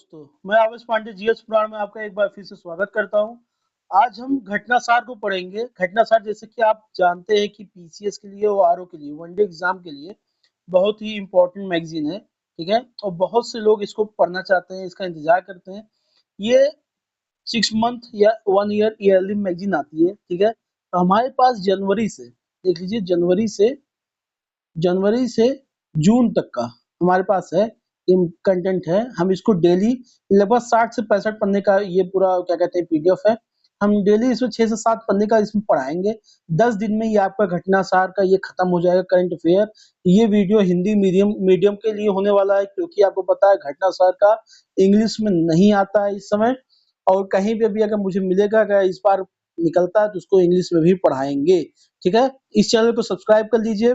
दोस्तों, मैं आवेश पांडे जीएस पुराण में आपका एक बार फिर से स्वागत करता हूं। आज हम घटनासार को पढ़ेंगे। घटनासार जैसे कि आप जानते हैं कि पीसीएस के लिए और आरओ के लिए वनडे एग्जाम के लिए बहुत ही इम्पोर्टेंट मैगजीन है, ठीक है। और बहुत से लोग इसको पढ़ना चाहते हैं, इसका इंतजार करते हैं। ये 6 मंथ या 1 ईयर ईयरली मैगजीन आती है, ठीक है। तो हमारे पास जनवरी से, देख लीजिए, जनवरी से जून तक का हमारे पास है कंटेंट है। हम इसको डेली लगभग 60 से 65 पन्ने का ये पूरा क्या कहते हैं पीडीएफ है। हम डेली इसमें 6 से 7 पन्ने का इसमें पढ़ाएंगे। 10 दिन में ये आपका घटनासार का ये खत्म हो जाएगा, करंट अफेयर। ये वीडियो हिंदी मीडियम मीडियम के लिए होने वाला है, क्योंकि आपको पता है घटनासार का इंग्लिश में नहीं आता है इस समय। और कहीं पे भी अगर मुझे मिलेगा, अगर इस बार निकलता है तो उसको इंग्लिश में भी पढ़ाएंगे, ठीक है। इस चैनल को सब्सक्राइब कर लीजिए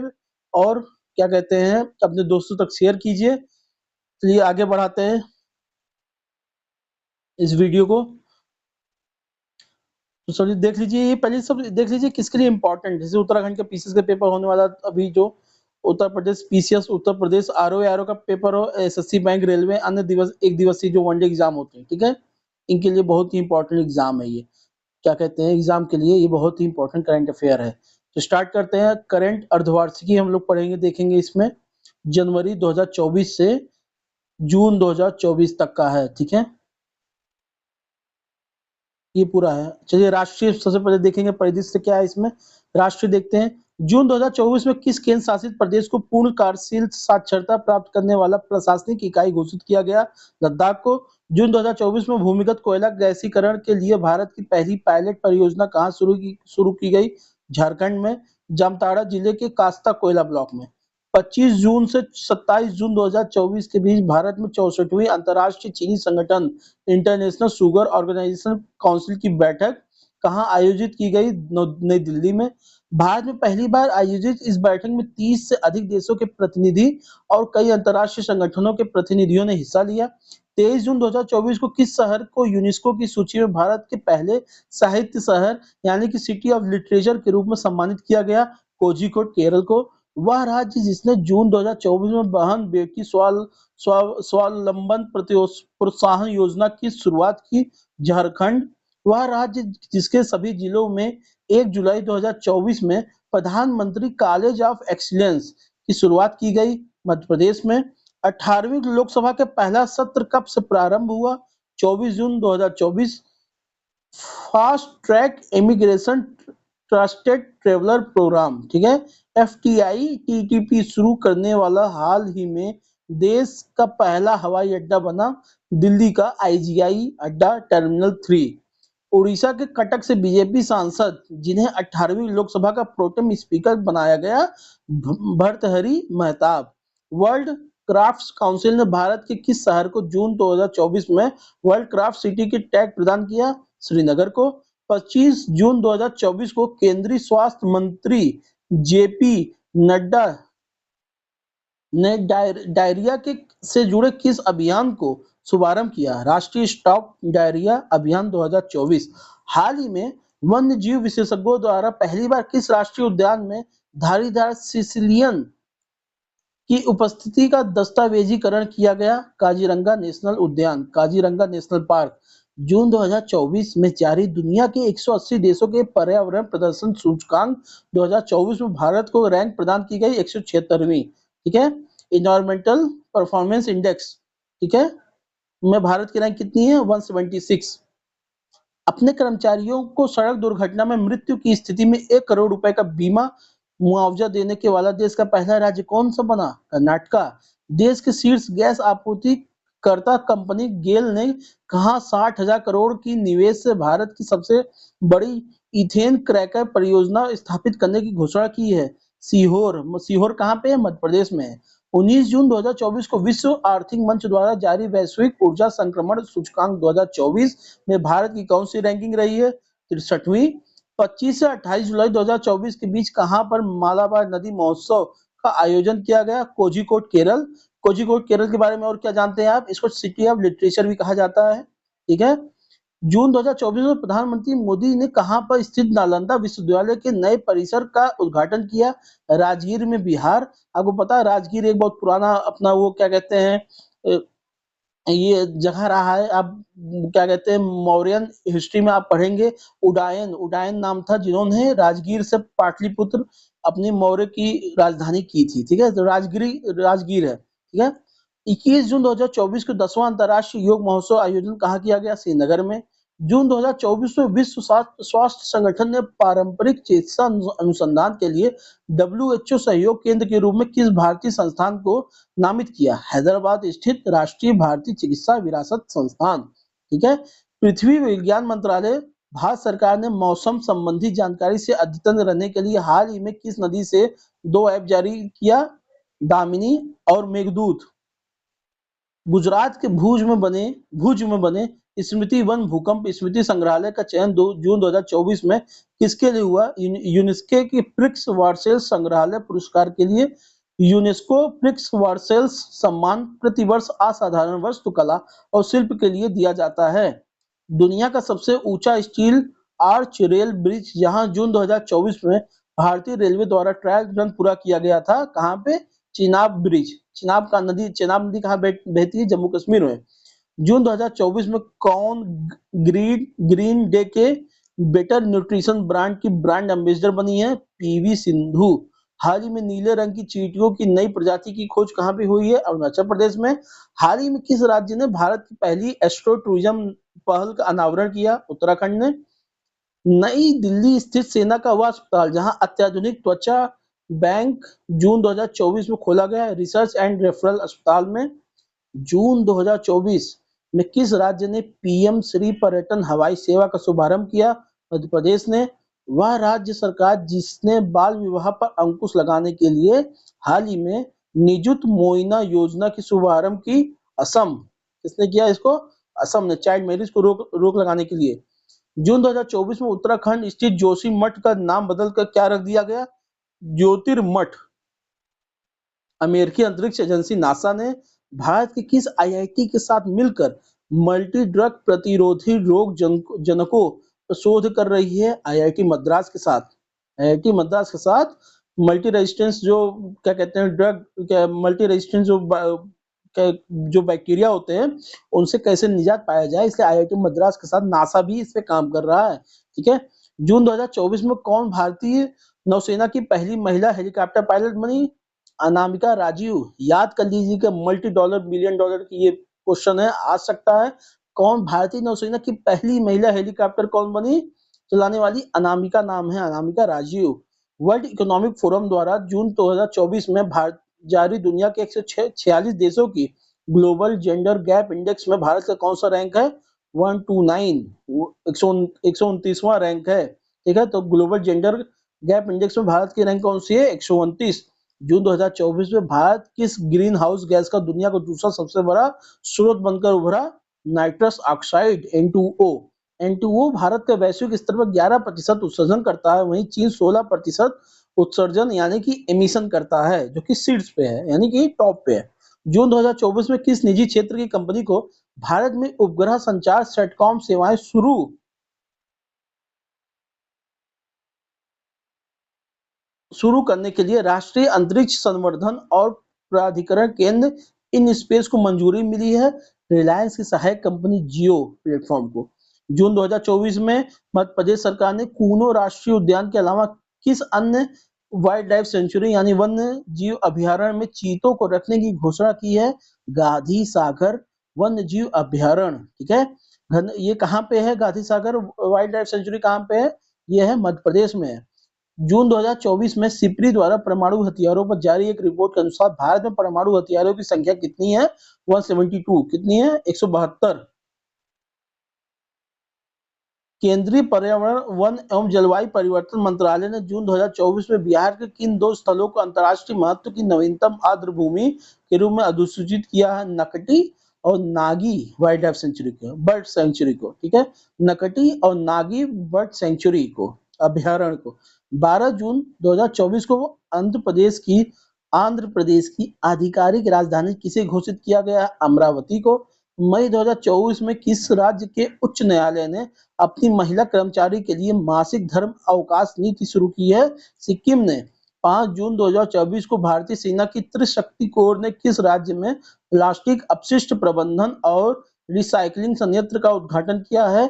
और क्या कहते हैं अपने दोस्तों तक शेयर कीजिए। चलिए आगे बढ़ाते हैं इस वीडियो को। तो चलिए देख लीजिए, ये पहले सब देख लीजिए किसके लिए इम्पोर्टेंट। जैसे उत्तराखंड के पीसीएस का पेपर होने वाला अभी, जो उत्तर प्रदेश पीसीएस, उत्तर प्रदेश आरओ का पेपर हो, एसएससी बैंक, रेलवे, अन्य दिवस एक दिवसीय जो वनडे एग्जाम होते हैं, ठीक है। इनके लिए बहुत ही इंपॉर्टेंट एग्जाम है ये, क्या कहते हैं एग्जाम के लिए ये बहुत ही इंपॉर्टेंट करंट अफेयर है। तो स्टार्ट करते हैं। करंट अर्धवार्षिकी हम लोग पढ़ेंगे, देखेंगे इसमें जनवरी 2024 से जून 2024 तक का है, ठीक है। ये पूरा है। चलिए राष्ट्रीय सबसे पहले देखेंगे परिदृश्य क्या है इसमें। राष्ट्रीय देखते हैं। जून 2024 में किस केंद्र शासित प्रदेश को पूर्ण कार्यशील साक्षरता प्राप्त करने वाला प्रशासनिक इकाई घोषित किया गया? लद्दाख को। जून 2024 में भूमिगत कोयला गैसीकरण के लिए भारत की पहली पायलट परियोजना कहाँ शुरू की गई? झारखंड में जामताड़ा जिले के कास्ता कोयला ब्लॉक में। 25 जून से 27 जून 2024 के बीच भारत में 64वीं अंतर्राष्ट्रीय चीनी संगठन इंटरनेशनल शुगर ऑर्गेनाइजेशन काउंसिल की बैठक कहाँ आयोजित की गई? नई दिल्ली में। भारत में पहली बार आयोजित इस बैठक में 30 से अधिक देशों के प्रतिनिधि और कई अंतर्राष्ट्रीय संगठनों के प्रतिनिधियों ने हिस्सा लिया। 23 जून 2024 को किस शहर को यूनेस्को की सूची में भारत के पहले साहित्य शहर यानी कि सिटी ऑफ लिटरेचर के रूप में सम्मानित किया गया? कोझिकोड, केरल को। वह राज्य जिसने जून 2024 में बहन बेटी स्वावलंबन प्रोत्साहन योजना की शुरुआत की? झारखंड। वह राज्य जिसके सभी जिलों में 1 जुलाई 2024 में प्रधानमंत्री कॉलेज ऑफ एक्सीलेंस की शुरुआत की गई? मध्य प्रदेश में। 18वीं लोकसभा का पहला सत्र कब से प्रारंभ हुआ? 24 जून 2024। Fast track immigration trusted traveller programme, ठीक है, एफटीआई टीटीपी शुरू करने वाला हाल ही में देश का पहला हवाई अड्डा बना, दिल्ली का आईजीआई अड्डा टर्मिनल 3। उड़ीसा के कटक से बीजेपी सांसद जिन्हें 18वीं लोकसभा का प्रोटेम स्पीकर बनाया गया, Bhartruhari Mahtab. World Craft Council ने भारत के किस शहर को जून 2024 में वर्ल्ड क्राफ्ट सिटी की टैग प्रदान किया? श्रीनगर को। 25 जून 2024 को केंद्रीय स्वास्थ्य मंत्री जेपी नड्डा ने डायरिया के से जुड़े किस अभियान को शुभारंभ किया? राष्ट्रीय स्टॉप डायरिया अभियान 2024। हाल ही में वन्य जीव विशेषज्ञों द्वारा पहली बार किस राष्ट्रीय उद्यान में धारीदार सिसिलियन की उपस्थिति का दस्तावेजीकरण किया गया? काजीरंगा नेशनल उद्यान, काजीरंगा नेशनल पार्क। जून 2024 में जारी दुनिया के 180 देशों के पर्यावरण प्रदर्शन सूचकांक 2024 में भारत को रैंक प्रदान की गई 176वीं, ठीक है। इन्वायरमेंटल परफॉर्मेंस इंडेक्स, ठीक है, में भारत की रैंक कितनी है? 176। अपने कर्मचारियों को सड़क दुर्घटना में मृत्यु की स्थिति में 1 करोड़ रुपए का बीमा मुआवजा देने के वाला देश का पहला राज्य कौन सा बना? कर्नाटका। देश के शीर्ष गैस आपूर्तिकर्ता कंपनी गेल ने कहा 60,000 करोड़ की निवेश से भारत की सबसे बड़ी इथेन क्रैकर परियोजना स्थापित करने की घोषणा की है? सीहोर। सीहोर कहाँ पे है? मध्य प्रदेश में है। 19 जून 2024 को विश्व आर्थिक मंच द्वारा जारी वैश्विक ऊर्जा संक्रमण सूचकांक 2024 में भारत की कौन सी रैंकिंग रही है? 63वीं। 25 से 28 जुलाई 2024 के बीच कहां पर मालाबार नदी महोत्सव का आयोजन किया गया? कोझिकोड, केरल। कोझिकोड केरल के बारे में और क्या जानते हैं आप? इसको सिटी ऑफ लिटरेचर भी कहा जाता है, ठीक है। जून 2024 में प्रधानमंत्री मोदी ने कहां पर स्थित नालंदा विश्वविद्यालय के नए परिसर का उद्घाटन किया? राजगीर में, बिहार। आपको पता है राजगीर एक बहुत पुराना अपना वो क्या कहते हैं ये जगह रहा है। आप क्या कहते हैं, मौर्यन हिस्ट्री में आप पढ़ेंगे, उडायन उडायन नाम था जिन्होंने राजगीर से पाटलिपुत्र अपनी मौर्य की राजधानी की थी। ठीक है, तो राजगीर है। ठीक है। 21 जून 2024 को 10वां अंतर्राष्ट्रीय योग महोत्सव आयोजन कहाँ किया गया? श्रीनगर में। जून 2024 में विश्व स्वास्थ्य संगठन ने पारंपरिक चिकित्सा अनुसंधान के लिए डब्ल्यूएचओ सहयोग केंद्र के रूप में किस भारतीय संस्थान को नामित किया? हैदराबाद स्थित राष्ट्रीय भारतीय चिकित्सा विरासत संस्थान। ठीक है। पृथ्वी विज्ञान मंत्रालय भारत सरकार ने मौसम संबंधी जानकारी से अद्यतन रहने के लिए हाल ही में किस नदी से 2 ऐप जारी किया? दामिनी और मेघदूत। गुजरात के भुज में बने स्मृति वन भूकंप स्मृति संग्रहालय का चयन जून 2024 में किसके लिए हुआ? यूनेस्को की प्रिक्स वार्सेल्स संग्रहालय पुरस्कार के लिए। यूनेस्को प्रिक्स वार्सेल्स सम्मान प्रतिवर्ष असाधारण वस्तुकला और शिल्प के लिए दिया जाता है। दुनिया का सबसे ऊंचा स्टील आर्च रेल ब्रिज जहां जून 2024 में भारतीय रेलवे द्वारा ट्रायल रन पूरा किया गया था, कहां पे? चिनाब ब्रिज। चिनाब नदी कहाँ बहती है? जम्मू कश्मीर में। जून 2024 में कौन ग्रीन ग्रीन डे के बेटर न्यूट्रिशन ब्रांड की ब्रांड एम्बेसडर बनी है? पीवी सिंधु। हाल ही में नीले रंग की चींटियों की नई प्रजाति की खोज कहाँ पे हुई है? अरुणाचल प्रदेश में। हाल ही में किस राज्य ने भारत की पहली एस्ट्रो टूरिज्म पहल का अनावरण किया? उत्तराखंड ने। नई दिल्ली स्थित सेना का वह अस्पताल जहां अत्याधुनिक त्वचा बैंक जून 2024 में खोला गया है, रिसर्च एंड रेफरल अस्पताल में। जून 2024 में किस राज्य ने पीएम श्री पर्यटन हवाई सेवा का शुभारंभ किया? मध्य प्रदेश ने। वह राज्य सरकार जिसने बाल विवाह पर अंकुश लगाने के लिए हाल ही में निजुत मोइना योजना की शुभारंभ की? असम। किसने किया इसको? असम ने चाइल्ड मैरिज को रोक लगाने के लिए। जून 2024 में उत्तराखंड स्थित जोशी मठ का नाम बदलकर क्या रख दिया गया? ज्योतिर्मठ। अमेरिकी अंतरिक्ष एजेंसी नासा ने भारत के किस आईआईटी के साथ मिलकर मल्टी ड्रग प्रतिरोधी रोग जनकों पर शोध कर रही है? आईआईटी मद्रास के साथ। आईआईटी मद्रास के साथ मल्टी रेजिस्टेंस जो क्या कहते हैं ड्रग मल्टी रेजिस्टेंस जो बैक्टीरिया होते हैं उनसे कैसे निजात पाया जाए, इसलिए आईआईटी मद्रास के साथ नासा भी इस पे काम कर रहा है। ठीक है। जून 2024 में कौन भारतीय नौसेना की पहली महिला हेलीकॉप्टर पायलट बनी? अनामिका राजीव। याद कर लीजिए कि मल्टी डॉलर बिलियन डॉलर की ये क्वेश्चन है, आ सकता है। कौन भारतीय नौसेना की पहली महिला हेलीकॉप्टर कौन बनी चलाने वाली? अनामिका नाम है, Anamika Rajeev. World Economic Forum द्वारा जून 2024 में भारत जारी दुनिया के 146 देशों की ग्लोबल जेंडर गैप इंडेक्स में भारत का कौन सा रैंक है? 129 129वां रैंक है। ठीक है, तो ग्लोबल जेंडर गैप इंडेक्स में भारत की रैंक कौन सी है? 129। जून 2024 में भारत किस ग्रीन हाउस गैस का दुनिया का दूसरा सबसे बड़ा स्रोत बनकर उभरा? Nitrous oxide N2O। N2O Bharat के वैश्विक स्तर पर 11% उत्सर्जन करता है, वहीं चीन 16% उत्सर्जन यानी कि एमिशन करता है, जो कि सीड्स पे है, यानी कि टॉप पे है। जून 2024 में किस निजी क्षेत्र की कंपनी को भारत में उपग्रह संचार सेटकॉम सेवाएं शुरू करने के लिए राष्ट्रीय अंतरिक्ष संवर्धन और प्राधिकरण केंद्र इन स्पेस को मंजूरी मिली है? रिलायंस की सहायक कंपनी जियो प्लेटफॉर्म को। जून 2024 में मध्य प्रदेश सरकार ने कूनो राष्ट्रीय उद्यान के अलावा किस अन्य वाइल्ड लाइफ सेंचुरी यानी वन्य जीव अभयारण्य में चीतों को रखने की घोषणा की है? गांधी सागर वन्य जीव अभयारण्य। ठीक है। ये कहाँ पे है? Gandhi Sagar wild life sanctuary कहाँ पे है? ये है मध्य प्रदेश में है। जून 2024 में सिप्री द्वारा परमाणु हथियारों पर जारी एक रिपोर्ट के अनुसार भारत में परमाणु हथियारों की संख्या कितनी है? 172। कितनी है? 172। केंद्रीय पर्यावरण वन एवं जलवायु परिवर्तन मंत्रालय ने जून 2024 में बिहार के किन 2 स्थलों को अंतर्राष्ट्रीय महत्व की नवीनतम आर्द्र भूमि के रूप में अधिसूचित किया है? नकटी और नागी वाइल्ड लाइफ सेंचुरी को, बर्ड सेंचुरी को। ठीक है, नकटी और नागी बर्ड सेंचुरी को, अभयारण्य को। 12 जून 2024 को आंध्र प्रदेश की आधिकारिक राजधानी किसे घोषित किया गया? अमरावती को। मई 2024 में किस राज्य के उच्च न्यायालय ने अपनी महिला कर्मचारी के लिए मासिक धर्म अवकाश नीति शुरू की है? सिक्किम ने। 5 जून 2024 को भारतीय सेना की त्रिशक्ति कोर ने किस राज्य में प्लास्टिक अपशिष्ट प्रबंधन और रिसाइकलिंग संयंत्र का उद्घाटन किया है?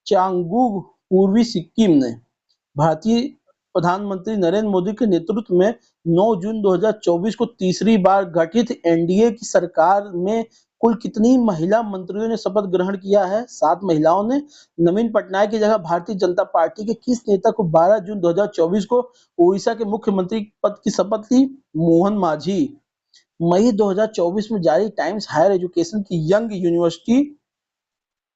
चांगू, पूर्वी सिक्किम ने। भारतीय प्रधानमंत्री नरेंद्र मोदी के नेतृत्व में 9 जून 2024 को तीसरी बार गठित एनडीए की सरकार में कुल कितनी महिला मंत्रियों ने शपथ ग्रहण किया है? 7 महिलाओं ने। नवीन पटनायक की जगह भारतीय जनता पार्टी के किस नेता को 12 जून 2024 को ओडिशा के मुख्यमंत्री पद की शपथ ली? मोहन मांझी। मई 2024 में जारी टाइम्स हायर एजुकेशन की यंग यूनिवर्सिटी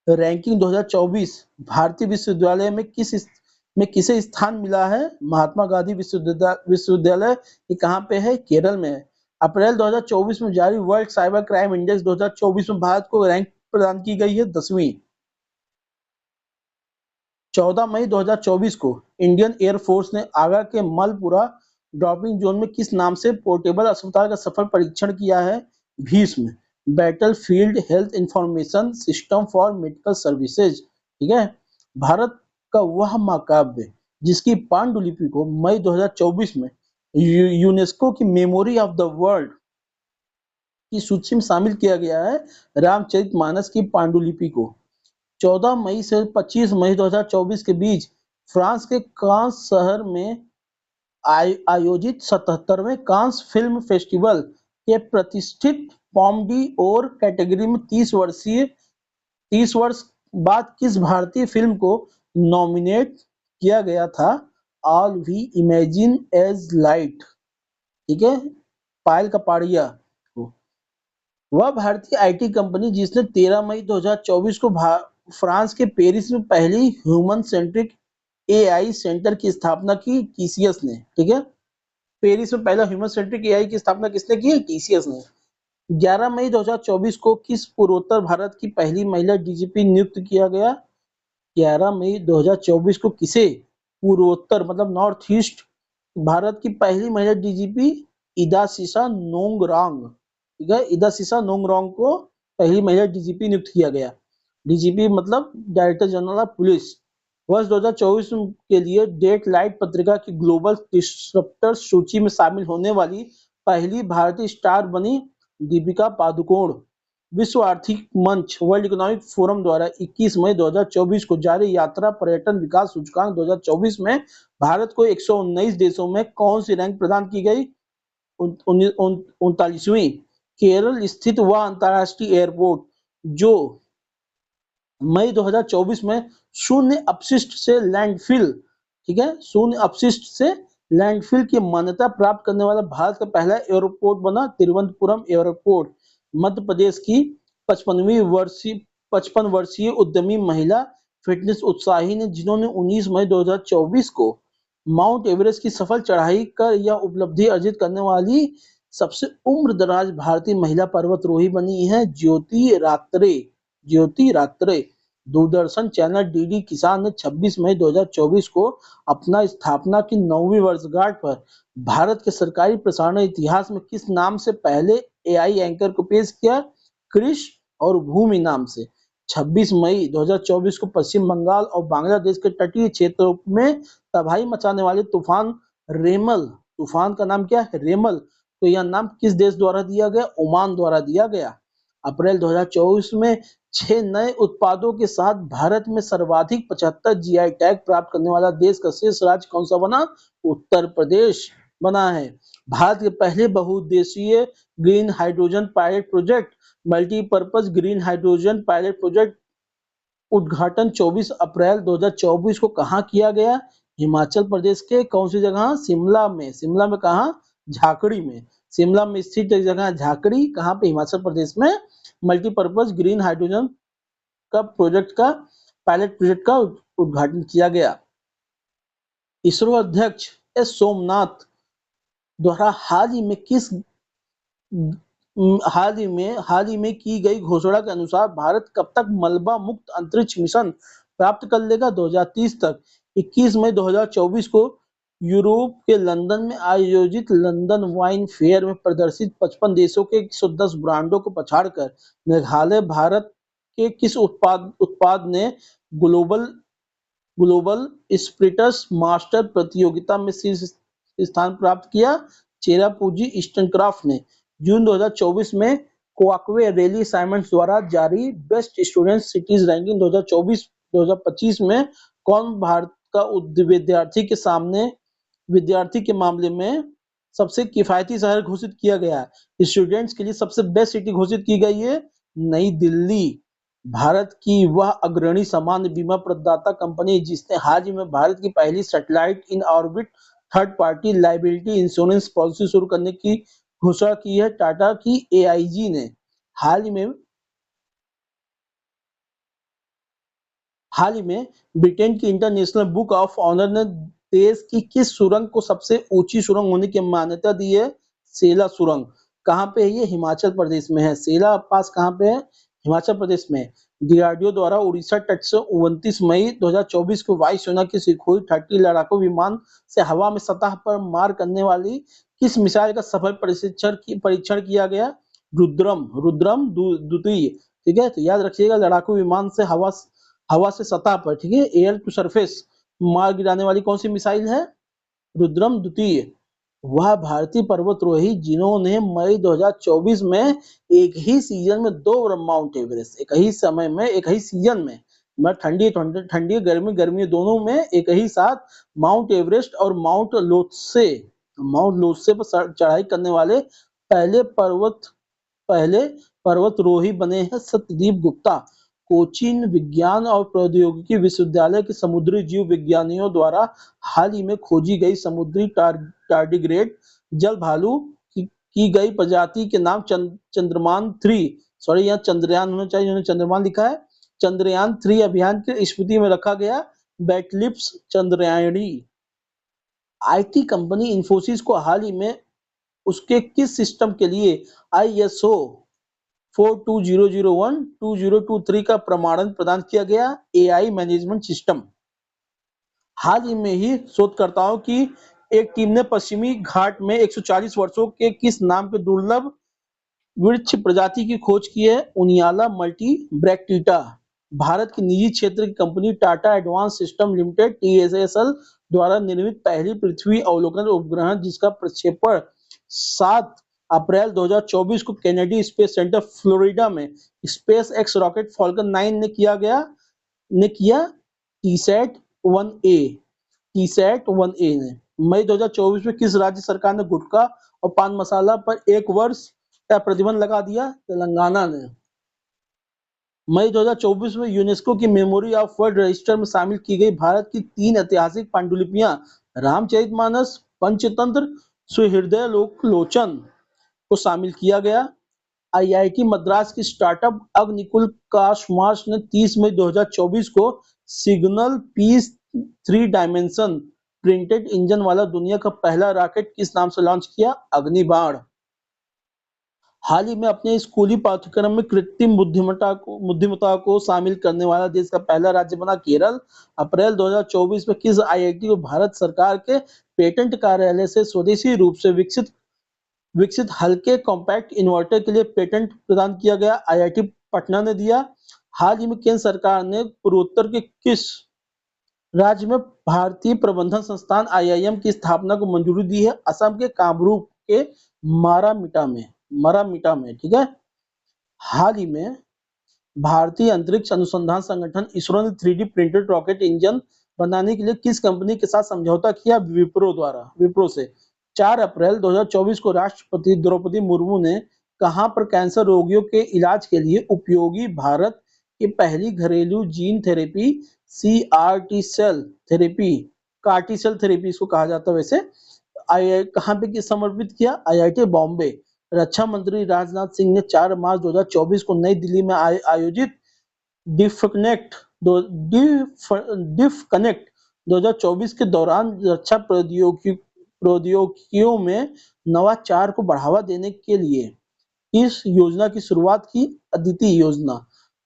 रैंकिंग 2024 भारतीय विश्वविद्यालय में किसे स्थान मिला है? महात्मा गांधी विश्वविद्यालय। ये कहाँ पे है? केरल में है। अप्रैल 2024 में जारी वर्ल्ड साइबर क्राइम इंडेक्स 2024 में भारत को रैंक प्रदान की गई है 10वीं। 14 मई 2024 को इंडियन एयरफोर्स ने आगरा के मलपुरा ड्रॉपिंग जोन में किस नाम से पोर्टेबल अस्पताल का सफल परीक्षण किया है? Bhishma, battle field health information system for medical services. ठीक है। भारत का वह महाकाव्य जिसकी पांडुलिपि को मई 2024 में यूनेस्को की मेमोरी ऑफ द वर्ल्ड की सूची में शामिल किया गया है, रामचरितमानस की पांडुलिपि को। 14 मई से 25 मई 2024 के बीच फ्रांस के कांस शहर में आयोजित 77वें कांस फिल्म फेस्टिवल के प्रतिष्ठित पॉम डी ओर कैटेगरी में 30 वर्ष बाद किस भारतीय फिल्म को नॉमिनेट किया गया था? All we imagine as light. ठीक है, पायल कपाड़िया। वह भारतीय आईटी कंपनी जिसने 13 मई 2024 को फ्रांस के पेरिस में पहली ह्यूमन सेंट्रिक एआई सेंटर की स्थापना की, टीसीएस ने। ठीक है, पेरिस में पहला ह्यूमन सेंट्रिक एआई की स्थापना किसने की? टीसीएस ने। 11 मई 2024 को किस पूर्वोत्तर भारत की पहली महिला डीजीपी नियुक्त किया गया? 11 मई 2024 को किसे पूर्वोत्तर मतलब नॉर्थ ईस्ट भारत की पहली महिला डीजीपी इदासिसा नोंगरांग, ठीक है, इदासिसा नोंगरांग को पहली महिला डीजीपी नियुक्त किया गया। डीजीपी मतलब डायरेक्टर जनरल ऑफ पुलिस। वर्ष 2024 के लिए डेट लाइट पत्रिका की ग्लोबल डिस्रप्टर्स सूची में शामिल होने वाली पहली भारतीय स्टार बनी दीपिका पादुकोण। विश्व आर्थिक मंच वर्ल्ड इकोनॉमिक फोरम द्वारा 21 मई 2024 को जारी यात्रा पर्यटन विकास सूचकांक 2024 में भारत को 119 देशों में कौन सी रैंक प्रदान की गई? 39वीं। केरल स्थित वह अंतरराष्ट्रीय एयरपोर्ट जो मई 2024 में शून्य अपशिष्ट से लैंडफिल, ठीक है, शून्य अपशिष्ट से लैंडफिल की मान्यता प्राप्त करने वाला भारत का पहला एयरपोर्ट बना, तिरुवनंतपुरम एयरपोर्ट। मध्य प्रदेश की 55 वर्षीय उद्यमी महिला फिटनेस उत्साही ने जिन्होंने 19 मई 2024 को माउंट एवरेस्ट की सफल चढ़ाई कर यह उपलब्धि अर्जित करने वाली सबसे उम्रदराज भारतीय महिला पर्वतरोही बनी है, ज्योति रात्रे। ज्योति रात्रे। दूरदर्शन चैनल डीडी किसान ने 26 मई 2024 को अपना स्थापना की 9वीं वर्षगांठ पर भारत के सरकारी प्रसारण इतिहास में किस नाम से पहले एआई एंकर को पेश किया? कृष और भूमि नाम से। 26 मई 2024 को पश्चिम बंगाल और बांग्लादेश के तटीय क्षेत्रों में तबाही मचाने वाले तूफान रेमल, तूफान का नाम क्या है? रेमल। तो यह नाम किस देश द्वारा दिया गया? ओमान द्वारा दिया गया। अप्रैल 2024 में 6 नए उत्पादों के साथ भारत में सर्वाधिक 75 जीआई टैग प्राप्त करने वाला देश का शेष राज्य कौन सा बना? उत्तर प्रदेश बना है। भारत के पहले बहुउद्देशीय green hydrogen pilot project multipurpose green hydrogen pilot project उद्घाटन 24 अप्रैल 2024 को कहाँ किया गया? हिमाचल प्रदेश के कौन सी जगह? शिमला में। शिमला में कहाँ? झाकड़ी में। शिमला में स्थित एक जगह झाकड़ी, कहाँ पे? हिमाचल प्रदेश में। मल्टीपर्पज ग्रीन हाइड्रोजन का प्रोजेक्ट का पायलट प्रोजेक्ट का उद्घाटन किया गया। इसरो अध्यक्ष एस सोमनाथ द्वारा हाल ही में की गई घोषणा के अनुसार भारत कब तक मलबा मुक्त अंतरिक्ष मिशन प्राप्त कर लेगा? 2030 तक। 21 मई 2024 को यूरोप के लंदन में आयोजित लंदन वाइन फेयर में प्रदर्शित 55 देशों के 110 ब्रांडों को पछाड़कर मेघालय भारत के किस उत्पाद ने ग्लोबल स्पिरिट्स मास्टर प्रतियोगिता में शीर्ष स्थान प्राप्त किया? चेरापूंजी ईस्टनक्राफ्ट ने। जून 2024 में क्वाकवे रैली असाइनमेंट्स द्वारा जारी बेस्ट स्टूडेंट सिटीज रैंकिंग 2024-2025 में कौन भारत का विद्यार्थी के मामले में सबसे किफायती शहर घोषित किया गया है? स्टूडेंट्स के लिए सबसे बेस्ट सिटी घोषित की गई है नई दिल्ली। भारत की वह अग्रणी सामान्य बीमा प्रदाता कंपनी जिसने हाल ही में भारत की पहली satellite in orbit third party liability insurance policy शुरू करने की घोषणा की है, टाटा की एआईजी ने। हाल ही में हाल ही में ब्रिटेन की इंटरनेशनल बुक ऑफ ऑनर ने देश की किस सुरंग को सबसे ऊंची सुरंग होने की मान्यता दी है? सेला सुरंग। कहाँ पे है ये? हिमाचल प्रदेश में है। सेला पास कहाँ पे है? हिमाचल प्रदेश में। डीआरडीओ द्वारा उड़ीसा तट से 29 मई 2024 को वायुसेना की सुखोई 30 लड़ाकू विमान से हवा में सतह पर मार करने वाली किस मिसाइल का सफल परीक्षण किया गया? रुद्रम रुद्रम द्वितीय। ठीक है, तो याद रखिएगा, लड़ाकू विमान से हवा से सतह पर, ठीक है, एयर टू सरफेस मार गिराने वाली कौन सी मिसाइल है? रुद्रम द्वितीय। वह भारतीय पर्वतरोही जिन्होंने मई 2024 में एक ही सीजन में दो माउंट एवरेस्ट, एक ही समय में, एक ही सीजन में, मैं ठंडी गर्मी दोनों में एक ही साथ माउंट एवरेस्ट और माउंट लोत्से पर चढ़ाई करने वाले पहले पहले पर्वतरोही बने हैं सत्यदीप गुप्ता। कोचीन विज्ञान और प्रौद्योगिकी विश्वविद्यालय के समुद्री जीव विज्ञानियों द्वारा हाल ही में खोजी गई समुद्री टार्डिग्रेड जल भालू की गई प्रजाति के नाम चंद्रयान 3, सॉरी यहाँ चंद्रयान होना चाहिए, उन्होंने चंद्रयान लिखा है, चंद्रयान 3 अभियान की स्मृति में रखा गया बैटलिप्स चंद्रयानी। आईटी कंपनी इंफोसिस को हाल ही में उसके किस सिस्टम के लिए आईएसओ 42001-2023 का प्रमाणन प्रदान किया गया? AI management system. हाल ही में ही शोधकर्ताओं की एक टीम ने पश्चिमी घाट में 140 वर्षों के किस नाम के दुर्लभ वृक्ष प्रजाति की खोज की है? उनियाला मल्टी ब्रैक्टिटा। भारत की निजी क्षेत्र की company Tata advance system limited TSSL द्वारा निर्मित पहली पृथ्वी अवलोकन उपग्रह जिसका प्रक्षेपण 7 अप्रैल 2024 को केनेडी स्पेस सेंटर फ्लोरिडा में स्पेस एक्स रॉकेट फॉल्कन 9 ने किया टीसैट 1A टीसैट 1A ने। मई 2024 में किस राज्य सरकार ने गुटखा और पान मसाला पर 1 वर्ष का प्रतिबंध लगा दिया? तेलंगाना ने। मई 2024 में यूनेस्को की मेमोरी ऑफ वर्ल्ड रजिस्टर में शामिल की गई भारत की 3 ऐतिहासिक पांडुलिपियां रामचरितमानस, पंचतंत्र, सुहृदय लोचन को शामिल किया गया। आईआईटी मद्रास की स्टार्टअप अग्निकुल कॉस्मॉस ने 30 मई 2024 को single piece 3 dimension printed engine वाला दुनिया का पहला रॉकेट किस नाम से लॉन्च किया? अग्निबाण। हाल ही में अपने स्कूली पाठ्यक्रम में कृत्रिम बुद्धिमत्ता को शामिल करने वाला देश का पहला राज्य बना केरल। अप्रैल 2024 में किस आईआईटी को भारत सरकार के पेटेंट कार्यालय से स्वदेशी रूप से विकसित हल्के कॉम्पैक्ट इन्वर्टर के लिए पेटेंट प्रदान किया गया? आईआईटी पटना ने दिया। हाल ही में केंद्र सरकार ने पूर्वोत्तर के किस राज्य में भारतीय प्रबंधन संस्थान आईआईएम की स्थापना को मंजूरी दी है? असम के कामरूप के मारामीटा में, ठीक है। हाल ही में भारतीय अंतरिक्ष अनुसंधान संगठन इसरो ने 3D प्रिंटेड रॉकेट इंजन बनाने के लिए किस कंपनी के साथ समझौता किया? विप्रो से। 4 अप्रैल 2024 को राष्ट्रपति द्रौपदी मुर्मू ने कहां पर कैंसर रोगियों के इलाज के लिए उपयोगी भारत की पहली घरेलू gene therapy CRT cell therapy CAR T cell therapy इसको कहा जाता है वैसे, कहां पे किस समर्पित किया? आईआईटी बॉम्बे। रक्षा मंत्री राजनाथ सिंह ने 4 मार्च 2024 को नई दिल्ली में आयोजित डिफ कनेक्ट 2024 के दौरान रक्षा प्रौद्योगिकियों में नवाचार को बढ़ावा देने के लिए इस योजना की शुरुआत की? अदिति योजना।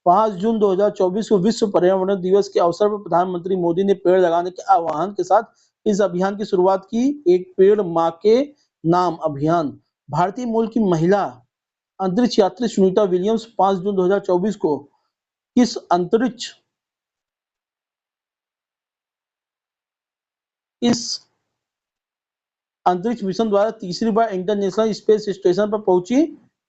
5 जून 2024 को विश्व पर्यावरण दिवस के अवसर पर प्रधानमंत्री मोदी ने पेड़ लगाने के आह्वान के साथ इस अभियान की शुरुआत की, एक पेड़ मां के नाम अभियान। भारतीय मूल की महिला अंतरिक्ष यात्री सुनीता विलियम्स 5 जून 2024 को किस अंतरिक्ष इस अंतरिक्ष मिशन द्वारा तीसरी बार इंटरनेशनल स्पेस स्टेशन पर पहुंची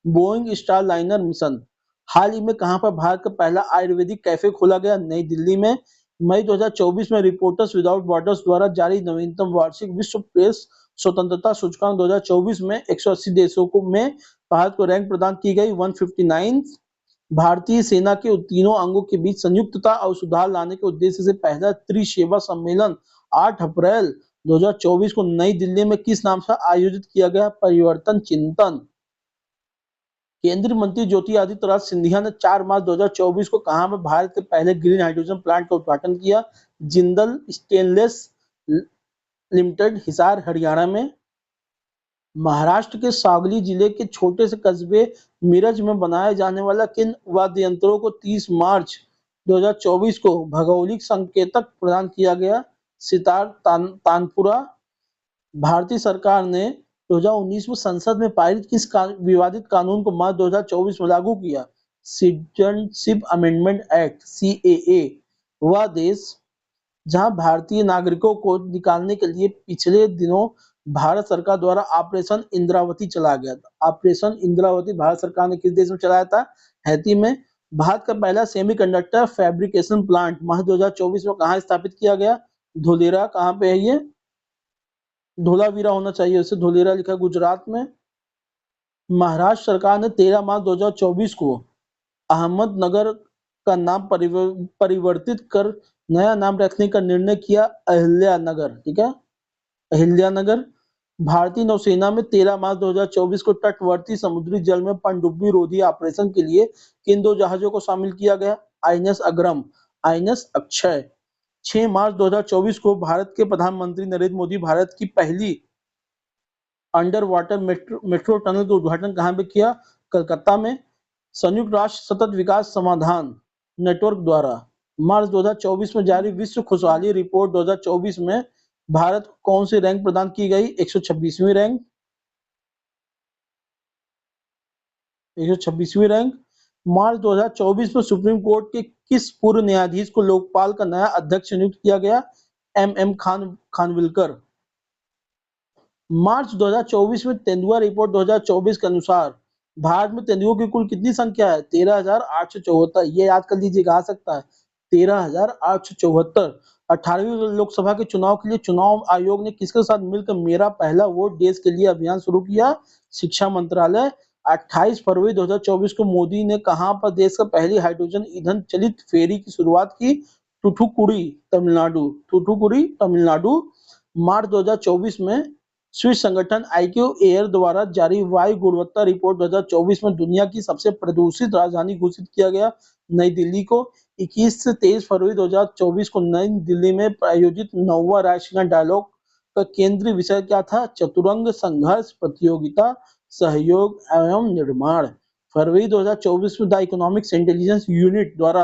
बोइंग स्टार लाइनर मिशन। हाल ही में कहां पर भारत का पहला आयुर्वेदिक कैफे खोला गया? नई दिल्ली में। मई 2024 में रिपोर्टर्स विदाउट बॉर्डर्स द्वारा जारी नवीनतम वार्षिक विश्व प्रेस स्वतंत्रता सूचकांक 2024 में 180 देशों को में भारत को रैंक प्रदान की गई 159। भारतीय सेना के तीनों अंगों के बीच संयुक्तता और सुधार लाने के उद्देश्य से पहला त्रिसेवा सम्मेलन 8 अप्रैल 2024 को नई दिल्ली में किस नाम से आयोजित किया गया? परिवर्तन चिंतन। केंद्रीय मंत्री ज्योतिरादित्य सिंधिया ने 4 मार्च 2024 को कहां में भारत के पहले ग्रीन हाइड्रोजन प्लांट का उद्घाटन किया? जिंदल स्टेनलेस लिमिटेड, हिसार, हरियाणा में। महाराष्ट्र के सांगली जिले के छोटे से कस्बे मिरज में बनाए जाने वाला किन वाद्य यंत्रों को 30 मार्च 2024 को भौगोलिक संकेतक प्रदान किया गया? सितार, तानपुरा। भारतीय सरकार ने 2019 में संसद में पारित किस विवादित कानून को मार्च 2024 में लागू किया? Citizenship amendment act, CAA. वह देश जहां भारतीय नागरिकों को निकालने के लिए पिछले दिनों भारत सरकार द्वारा ऑपरेशन इंद्रावती चलाया गया था। ऑपरेशन इंद्रावती भारत सरकार ने किस देश में चलाया था? हैती में। भारत का पहला सेमीकंडक्टर फैब्रिकेशन प्लांट मार्च 2024 में कहां स्थापित किया गया? धोलेरा। कहां पे है ये? धोलावीरा होना चाहिए, उसे धोलेरा लिखा, गुजरात में। महाराष्ट्र सरकार ने 13 मार्च 2024 को अहमदनगर का नाम परिवर्तित कर नया नाम रखने का निर्णय किया, अहिल्यानगर। ठीक है, अहिल्यानगर। भारतीय नौसेना में 13 मार्च 2024 को तटवर्ती समुद्री जल में पनडुब्बी रोधी ऑपरेशन के लिए किन 2 जहाजों को शामिल किया गया? INS Agram, INS Akshay. 6 March 2024 को भारत के प्रधानमंत्री नरेंद्र मोदी भारत की पहली अंडर वाटर मेट्रो टनल का उद्घाटन कहां पे किया? कलकत्ता में। संयुक्त राष्ट्र सतत विकास समाधान नेटवर्क द्वारा मार्च 2024 में जारी विश्व खुशहाली रिपोर्ट 2024 में भारत को कौन सी रैंक प्रदान की गई? 126वीं रैंक। 126वीं रैंक। मार्च 2024 में सुप्रीम कोर्ट के किस पूर्व न्यायाधीश को लोकपाल का नया अध्यक्ष नियुक्त किया गया? एम खानविलकर। मार्च 2024 में तेंदुआ रिपोर्ट 2024 के अनुसार भारत में तेंदुओं की कुल कितनी संख्या है? 13,874। ये याद कर लीजिएगा, आ सकता है 13,874। 18वीं लोकसभा के चुनाव के लिए चुनाव आयोग ने किसके साथ मिलकर मेरा पहला वोट देश के लिए अभियान शुरू किया? शिक्षा मंत्रालय। 28 फरवरी 2024 को मोदी ने कहां पर देश का पहली हाइड्रोजन ईंधन चलित फेरी की शुरुआत की? टूथुकुडी, तमिलनाडु। टूथुकुडी, तमिलनाडु। मार्च 2024 में स्विस संगठन आईक्यू एयर द्वारा जारी वायु गुणवत्ता रिपोर्ट 2024 में दुनिया की सबसे प्रदूषित राजधानी घोषित किया गया, नई दिल्ली को। 21 से 23 फरवरी 2024 को नई दिल्ली में आयोजित 9वां राष्ट्रीय डायलॉग का केंद्रीय विषय क्या था? चतुरंग संघर्ष, प्रतियोगिता, सहयोग एवं निर्माण। फरवरी 2024 में द इकोनॉमिक्स इंटेलिजेंस यूनिट द्वारा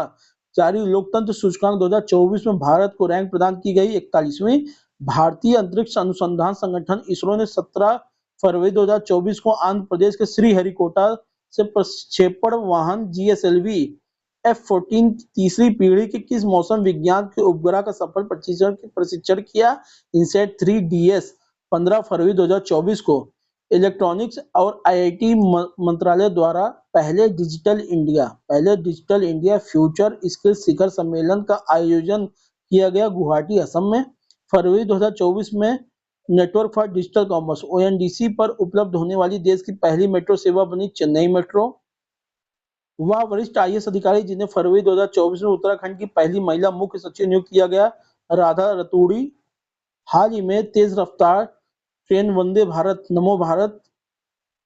जारी लोकतंत्र सूचकांक 2024 में भारत को रैंक प्रदान की गई 41वीं। भारतीय अंतरिक्ष अनुसंधान संगठन इसरो ने 17 फरवरी 2024 को आंध्र प्रदेश के श्रीहरिकोटा से प्रक्षेपण वाहन जीएसएलवी F-14 तीसरी पीढ़ी के किस मौसम विज्ञान के उपग्रह का सफल प्रशिक्षण किया? इनसेट 3DS 15 फरवरी 2024 को। इलेक्ट्रॉनिक्स और आईआईटी मंत्रालय द्वारा पहले डिजिटल इंडिया फ्यूचर स्किल शिखर सम्मेलन का आयोजन किया गया गुवाहाटी, असम में। फरवरी 2024 में network for digital commerce ONDC पर उपलब्ध होने वाली देश की पहली मेट्रो सेवा बनी चेन्नई मेट्रो। वह वरिष्ठ आईएएस अधिकारी जिन्हें फरवरी 2024 में उत्तराखंड की पहली महिला मुख्य सचिव नियुक्त किया गया, राधा रतूड़ी। हाल ही में तेज रफ्तार ट्रेन वंदे भारत, नमो भारत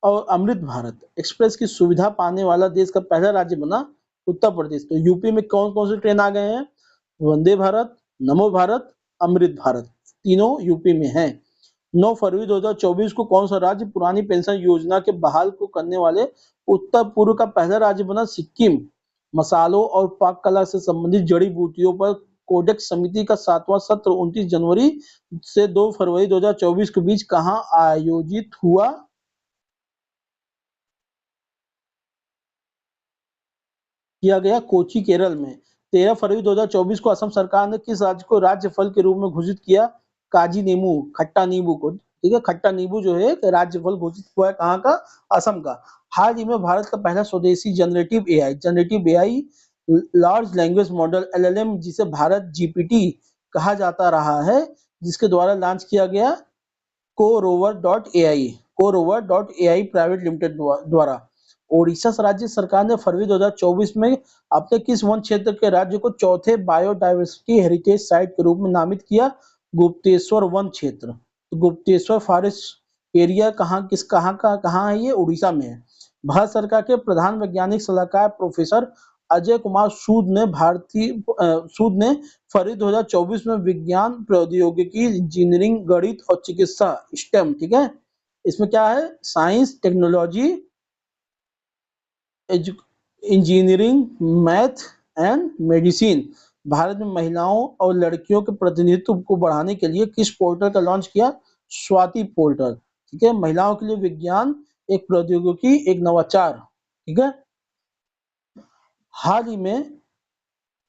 और अमृत भारत एक्सप्रेस की सुविधा पाने वाला देश का पहला राज्य बना उत्तर प्रदेश। तो यूपी में कौन कौन से ट्रेन आ गए हैं? वंदे भारत, नमो भारत, अमृत भारत, तीनों यूपी में हैं। 9 फरवरी 2024 को कौन सा राज्य पुरानी पेंशन योजना के बहाल को करने वाले उत्तर पूर्व का पहला राज्य बना? सिक्किम। मसालों और पाक कला से संबंधित जड़ी बूटियों पर कोडेक्स समिति का 7वां सत्र 29 जनवरी से 2 फरवरी 2024 के बीच कहां आयोजित हुआ? किया गया कोची, केरल में। 13 फरवरी 2024 को असम सरकार ने किस राज्य को राज्य फल के रूप में घोषित किया? काजी नींबू, खट्टा नींबू को। ठीक है, खट्टा नींबू जो है एक राज्य फल घोषित हुआ है कहाँ का, असम का। हाल ही में भारत का पहला स्वदेशी generative AI large language model LLM जिसे भारत जीपीटी कहा जाता रहा है, जिसके द्वारा लॉन्च किया गया कोरोवर.एआई प्राइवेट लिमिटेड द्वारा। ओडिशा राज्य सरकार ने फरवरी 2024 में अपने किस वन क्षेत्र के राज्य को चौथे बायोडायवर्सिटी हेरिटेज साइट के रूप में नामित किया? गुप्तेश्वर वन क्षेत्र। तो गुप्तेश्वर फॉरेस्ट एरिया कहाँ है? ये उड़ीसा में है। भारत सरकार के प्रधान वैज्ञानिक सलाहकार प्रोफेसर अजय कुमार सूद ने फरवरी 2024 में विज्ञान, प्रौद्योगिकी, इंजीनियरिंग, गणित और चिकित्सा स्टेम, ठीक है, इसमें क्या है, science, technology, engineering, math and medicine, Bharat में महिलाओं और लड़कियों के प्रतिनिधित्व को बढ़ाने के लिए किस पोर्टल का लॉन्च किया? स्वाति पोर्टल, ठीक है, महिलाओं के लिए विज्ञान, एक प्रौद्योगिकी, एक नवाचार, ठीक है। हाल ही में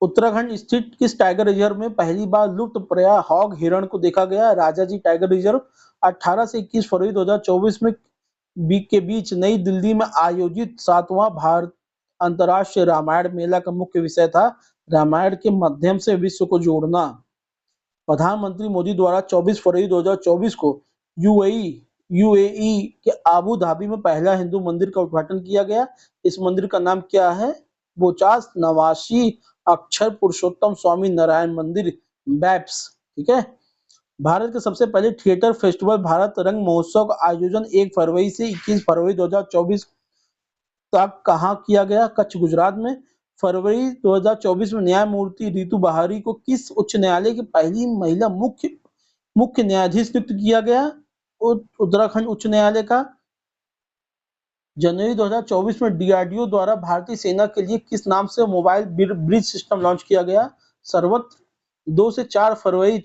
उत्तराखंड स्थित किस टाइगर रिजर्व में पहली बार लुप्त प्राय हॉग हिरण को देखा गया? Rajaji tiger reserve. 18 से 21 फरवरी 2024 में के बीच नई दिल्ली में आयोजित 7वां भारत अंतर्राष्ट्रीय रामायण मेला का मुख्य विषय था रामायण के माध्यम से विश्व को जोड़ना। प्रधानमंत्री मोदी द्वारा 24 फरवरी 2024 को यूएई के आबू धाबी में पहला हिंदू मंदिर का उद्घाटन किया गया। इस मंदिर का नाम क्या है? बोचास नवासी अक्षर पुरुषोत्तम स्वामी नारायण मंदिर, बैप्स, ठीक है। भारत के सबसे पहले थिएटर फेस्टिवल भारत रंग महोत्सव का आयोजन 1 फरवरी से 21 फरवरी 2024 तक कहाँ किया गया? कच्छ, गुजरात में। फरवरी 2024 में न्यायमूर्ति रितु बहारी को किस उच्च न्यायालय की पहली महिला मुख्य न्यायाधीश नियुक्त किया गया? उत्तराखंड उच्च न्यायालय का। जनवरी 2024 में डीआरडीओ द्वारा भारतीय सेना के लिए किस नाम से मोबाइल ब्रिज सिस्टम लॉन्च किया गया? सर्वत्र। 2 से 4 फरवरी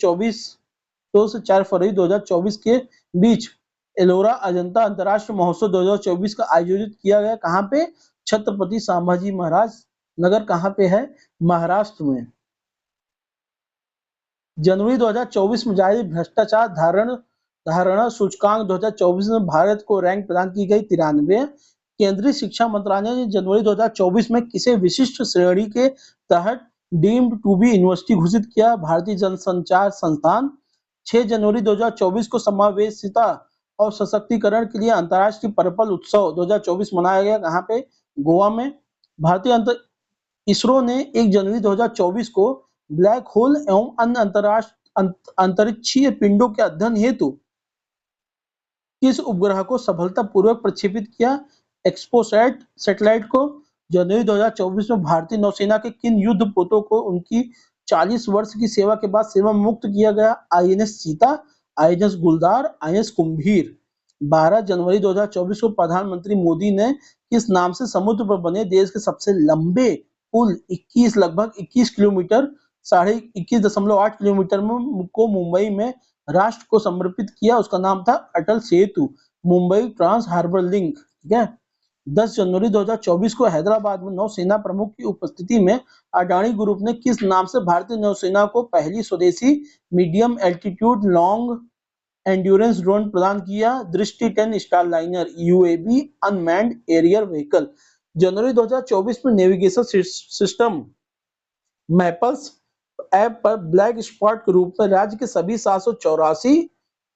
2024 के बीच एलोरा अजंता अंतर्राष्ट्रीय महोत्सव 2024 का आयोजित किया गया। कहाँ पे? छत्रपति संभाजी महाराज नगर, कहाँ पे है? महाराष्ट्र में। जनवरी 2024 में जारी भ्रष्टाचार धारणा सूचकांक 2024 में भारत को रैंक प्रदान की गई 93। केंद्रीय शिक्षा मंत्रालय ने जनवरी 2024 में किसे विशिष्ट श्रेणी के तहत डीम्ड टू बी यूनिवर्सिटी घोषित किया? भारतीय जनसंचार संस्थान। 6 जनवरी 2024 को समावेशिता और सशक्तिकरण के लिए अंतर्राष्ट्रीय पर्पल उत्सव 2024 मनाया गया। कहाँ पे? गोवा में। इसरो ने 1 जनवरी 2024 को ब्लैक होल एवं अन्य अंतरिक्षीय पिंडों के अध्ययन हेतु किस उपग्रह को सफलतापूर्वक प्रक्षेपित किया? एक्सपोसैट सैटेलाइट को। जनवरी 2024 में भारतीय नौसेना के किन युद्धपोतों को उनकी 40 वर्ष की सेवा के बाद सेवा मुक्त किया गया? आईएनएस चीता, आईएनएस गुलदार, आईएनएस कुंभीर। 12 जनवरी 2024 को प्रधानमंत्री मोदी ने किस नाम से समुद्र पर बने देश के सबसे लंबे पुल लगभग 21 किलोमीटर 21.8 किलोमीटर को मुंबई में राष्ट्र को समर्पित किया? उसका नाम था Atal Setu, Mumbai trans harbour link, ठीक है। 10 जनवरी 2024 को हैदराबाद में नौसेना प्रमुख की उपस्थिति में अडानी ग्रुप ने किस नाम से भारतीय नौसेना को पहली स्वदेशी medium altitude long endurance drone प्रदान किया? Drishti 10 Starliner UAV unmanned aerial vehicle. जनवरी 2024 में नेविगेशन सिस्टम मैपल्स ऐप पर ब्लैक स्पॉट के रूप में राज्य के सभी 784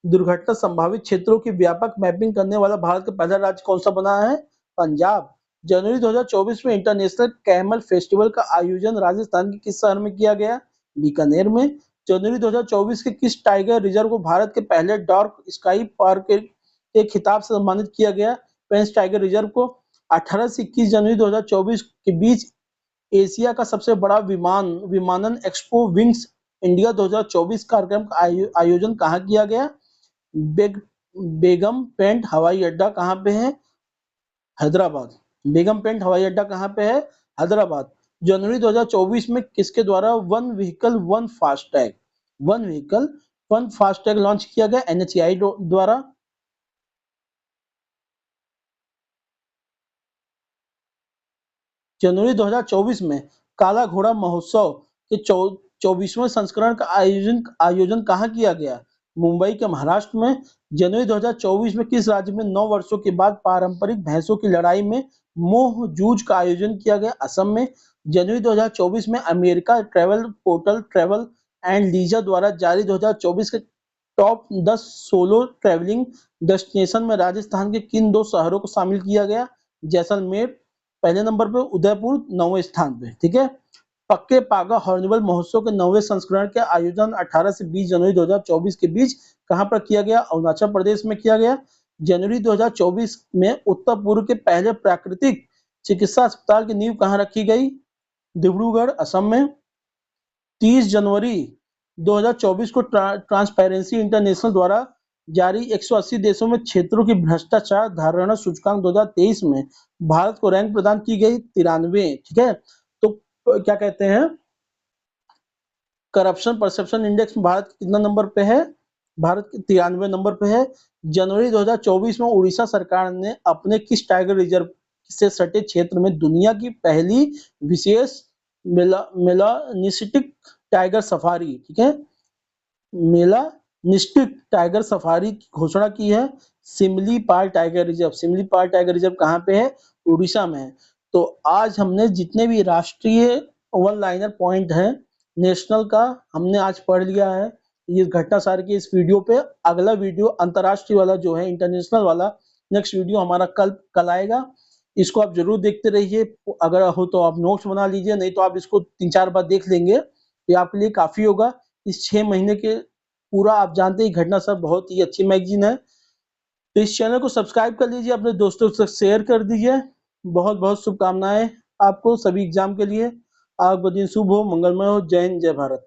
दुर्घटना संभावित क्षेत्रों की व्यापक मैपिंग करने वाला भारत का पहला राज्य कौन सा बना है? पंजाब। जनवरी 2024 में इंटरनेशनल कैमल फेस्टिवल का आयोजन राजस्थान के किस शहर में किया गया? बीकानेर में। जनवरी 2024 के किस टाइगर रिजर्व को भारत के पहले डार्क स्काई पार्क के खिताब से सम्मानित किया गया? पेंच टाइगर रिजर्व को। 18 से 21 जनवरी 2024 के बीच एशिया का सबसे बड़ा विमानन एक्सपो विंग्स इंडिया 2024 कार्यक्रम का आयोजन कहाँ किया गया? बेगम पेंट हवाई अड्डा कहाँ पे है? हैदराबाद। बेगम पेंट हवाई अड्डा कहाँ पे है? हैदराबाद। जनवरी 2024 में किसके द्वारा one vehicle one FASTag launch किया गया? एनएचएआई द्वारा। जनवरी 2024 में काला घोड़ा महोत्सव के 24वें संस्करण का आयोजन कहाँ किया गया? मुंबई के महाराष्ट्र में। जनवरी 2024 में किस राज्य में 9 वर्षों के बाद पारंपरिक भैंसों की लड़ाई में मोह जूझ का आयोजन किया गया? असम में। जनवरी 2024 में America travel portal travel and leisure द्वारा जारी 2024 के टॉप 10 सोलो ट्रैवलिंग डेस्टिनेशन में राजस्थान के किन 2 शहरों को शामिल किया गया? जैसलमेर पहले नंबर पे, उदयपुर 9वें स्थान पे। ठीक है। पक्के पागा हॉर्नबिल महोत्सव के 9वें संस्करण के आयोजन 18 से 20 जनवरी 2024 के बीच कहां पर किया गया? अरुणाचल प्रदेश में किया गया। जनवरी 2024 में उत्तर पूर्व के पहले प्राकृतिक चिकित्सा अस्पताल की नींव कहां रखी गई? डिब्रूगढ़, असम में। 30 जनवरी 2024 को ट्रांसपेरेंसी इंटरनेशनल द्वारा जारी 180 देशों में क्षेत्रों की भ्रष्टाचार धारणा सूचकांक 2023 में भारत को रैंक प्रदान की गई 93। ठीक है। तो क्या कहते हैं, करप्शन परसेप्शन इंडेक्स में भारत कितना नंबर पे है? भारत 93 नंबर पे है। जनवरी 2024 में उड़ीसा सरकार ने अपने किस टाइगर रिजर्व से सटे क्षेत्र में दुनिया की पहली विशेष मेलानिस्टिक टाइगर सफारी, ठीक है, मेलानिस्टिक टाइगर सफारी की घोषणा की है? Similipal tiger reserve. Similipal tiger reserve कहाँ पे है? उड़ीसा में है। तो आज हमने जितने भी राष्ट्रीय वन लाइनर पॉइंट है नेशनल का हमने आज पढ़ लिया है। ये घटना सार की इस वीडियो पे। अगला वीडियो अंतरराष्ट्रीय वाला जो है इंटरनेशनल वाला नेक्स्ट वीडियो हमारा कल आएगा। इसको आप जरूर देखते रहिए। अगर हो तो आप नोट्स बना लीजिए, नहीं तो आप इसको 3-4 बार देख लेंगे तो आपके लिए काफी होगा। इस 6 महीने के पूरा आप जानते हैं घटना सब बहुत ही अच्छी मैगजीन है। तो इस चैनल को सब्सक्राइब कर लीजिए, अपने दोस्तों के साथ शेयर कर दीजिए। बहुत बहुत शुभकामनाएं आपको सभी एग्जाम के लिए। आपका दिन शुभ हो, मंगलमय हो। जय हिंद, जय भारत।